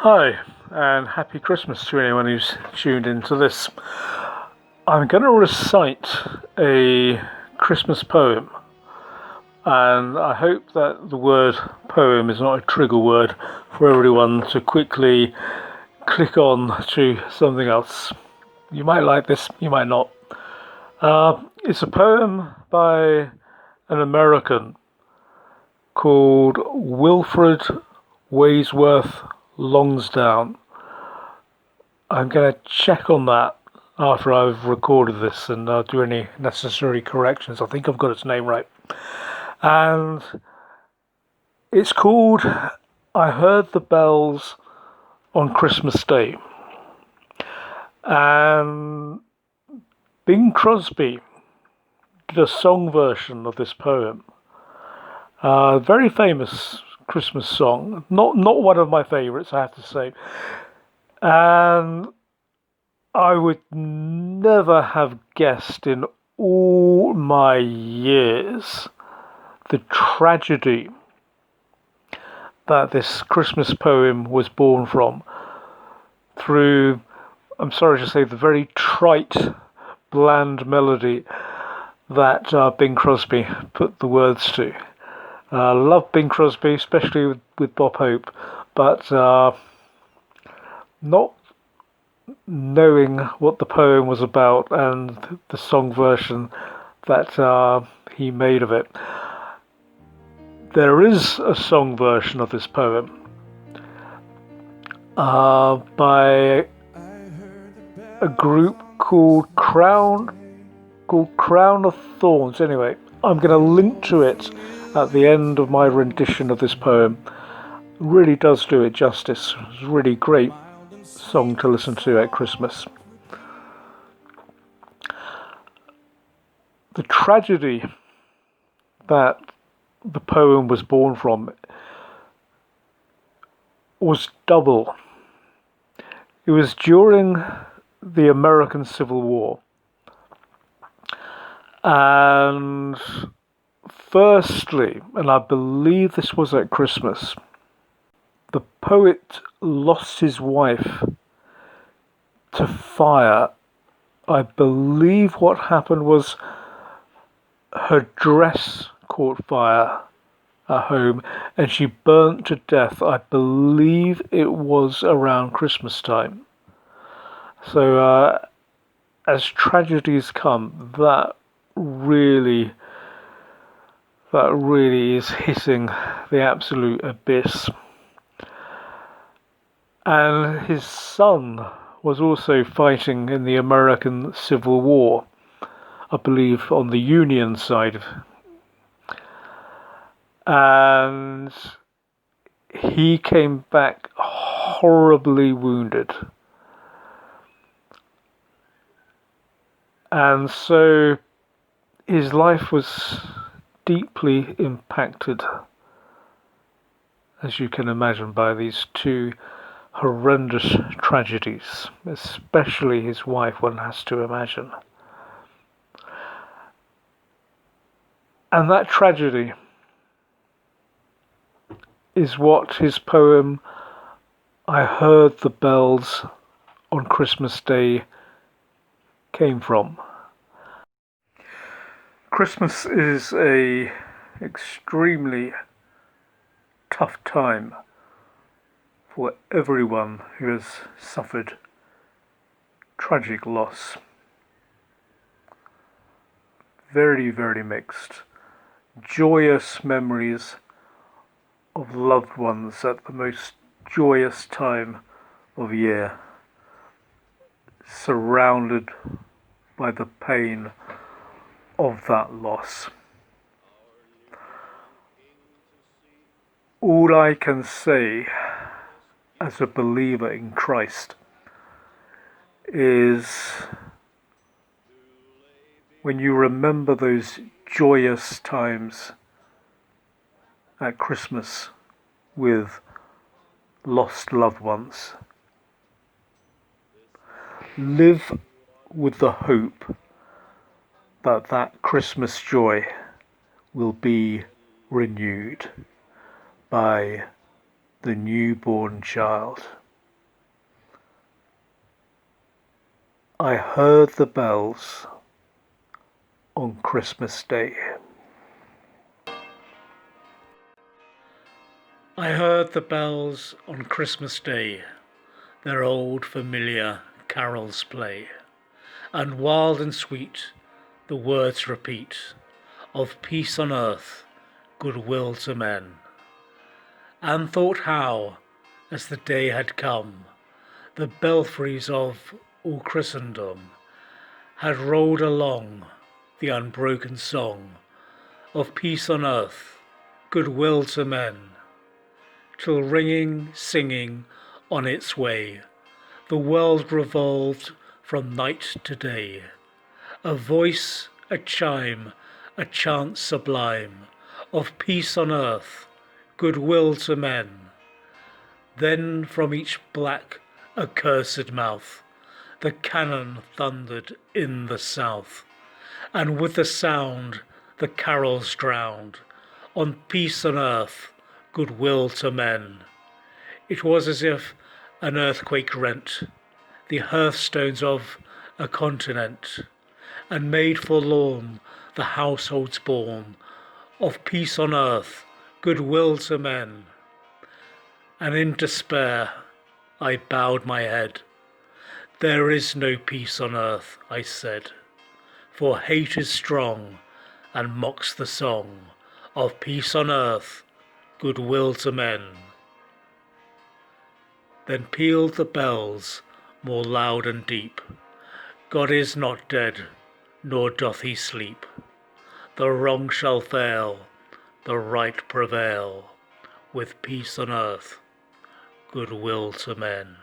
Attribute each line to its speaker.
Speaker 1: Hi, and happy Christmas to anyone who's tuned into this. I'm going to recite a Christmas poem, and I hope that the word poem is not a trigger word for everyone to quickly click on to something else. You might like this, you might not. It's a poem by an American called Wilfred Wadsworth Longfellow. I'm going to check on that after I've recorded this and do any necessary corrections. I think I've got its name right. And it's called I Heard the Bells on Christmas Day. And Bing Crosby did a song version of this poem. Very famous Christmas song. Not one of my favourites, I have to say. And I would never have guessed in all my years the tragedy that this Christmas poem was born from, through, I'm sorry to say, the very trite, bland melody that Bing Crosby put the words to. Love Bing Crosby, especially with Bob Hope, but not knowing what the poem was about and the song version that he made of it. There is a song version of this poem by a group called Crown of Thorns. Anyway, I'm going to link to it at the end of my rendition of this poem. It really does do it justice. It's a really great song to listen to at Christmas. The tragedy that the poem was born from was double. It was during the American Civil War. And firstly, and I believe this was at Christmas, the poet lost his wife to fire. I believe what happened was her dress caught fire at home and she burnt to death. I believe it was around Christmas time. So as tragedies come, that really is hitting the absolute abyss. And his son was also fighting in the American Civil War, I believe on the Union side. And he came back horribly wounded. And so his life was deeply impacted, as you can imagine, by these two horrendous tragedies, especially his wife, one has to imagine. And that tragedy is what his poem I Heard the Bells on Christmas Day came from. Christmas is a extremely tough time for everyone who has suffered tragic loss. Very, very mixed. Joyous memories of loved ones at the most joyous time of year, surrounded by the pain of that loss. All I can say as a believer in Christ is when you remember those joyous times at Christmas with lost loved ones, live with the hope that that Christmas joy will be renewed by the newborn child. I heard the bells on Christmas Day. I heard the bells on Christmas Day, their old familiar carols play, and wild and sweet the words repeat of peace on earth, goodwill to men. And thought how, as the day had come, the belfries of all Christendom had rolled along the unbroken song of peace on earth, goodwill to men, till ringing, singing on its way, the world revolved from night to day. A voice, a chime, a chant sublime of peace on earth, goodwill to men. Then from each black, accursed mouth, the cannon thundered in the south, and with the sound the carols drowned on peace on earth, goodwill to men. It was as if an earthquake rent the hearthstones of a continent, and made forlorn the households born of peace on earth, goodwill to men. And in despair I bowed my head. There is no peace on earth, I said, for hate is strong and mocks the song of peace on earth, goodwill to men. Then pealed the bells more loud and deep. God is not dead, nor doth he sleep. The wrong shall fail, the right prevail, with peace on earth, goodwill to men.